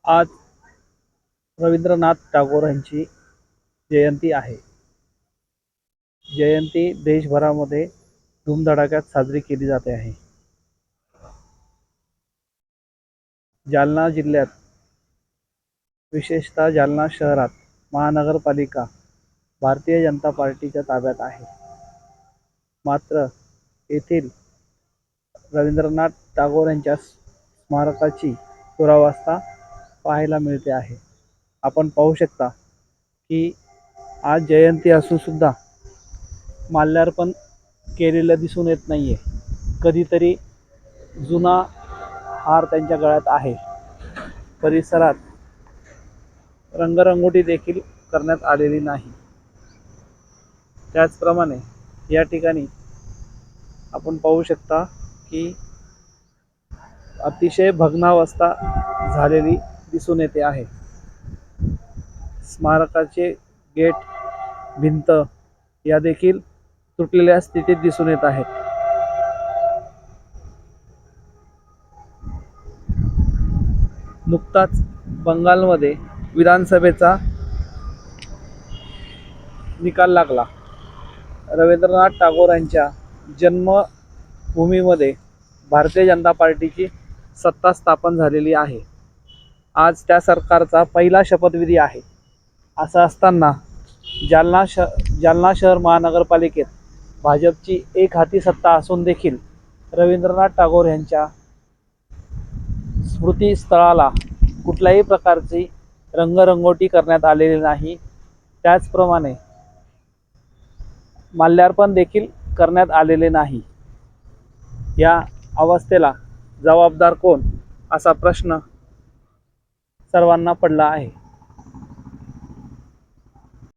आज रवींद्रनाथ टागोर यांची जयंती आहे. जयंती देशभरामध्ये धूमधडाक्यात साजरी केली जाते आहे. जालना जिल्ह्यात, विशेषतः जालना शहरात महानगरपालिका भारतीय जनता पार्टीच्या ताब्यात आहे. मात्र येथील रवींद्रनाथ टागोर यांच्या स्मारकाची दुरावस्था पाहायला मिळते आहे. आपण पाहू शकता की आज जयंती असून सुद्धा माल्यार्पण केलेलं दिसून येत नाहीये. कधीतरी जुना हार त्यांच्या गळ्यात आहे. परिसरात रंगरंगोटी देखील करण्यात आलेली नाही. त्याचप्रमाणे या ठिकाणी आपण पाहू शकता की अतिशय भग्नावस्था झालेली दिसून येते आहे. स्मारकाचे गेट, भिंत या देखील तुटलेल्या स्थितीत दिसून येत आहेत. नुकताच बंगालमध्ये विधानसभेचा निकाल लागला. रवींद्रनाथ टागोर यांच्या जन्मभूमीमध्ये भारतीय जनता पार्टीची सत्ता स्थापन झालेली आहे. आज त्या सरकारचा पहिला शपथविधी आहे. असं असताना जालना शहर महानगरपालिकेत भाजपची एक हाती सत्ता असून देखील रवींद्रनाथ टागोर यांच्या स्मृतीस्थळाला कुठल्याही प्रकारची रंगरंगोटी करण्यात आलेली नाही. त्याचप्रमाणे माल्यार्पण देखील करण्यात आलेले नाही. या अवस्थेला जबाबदार कोण असा प्रश्न सर्वांना पडला आहे.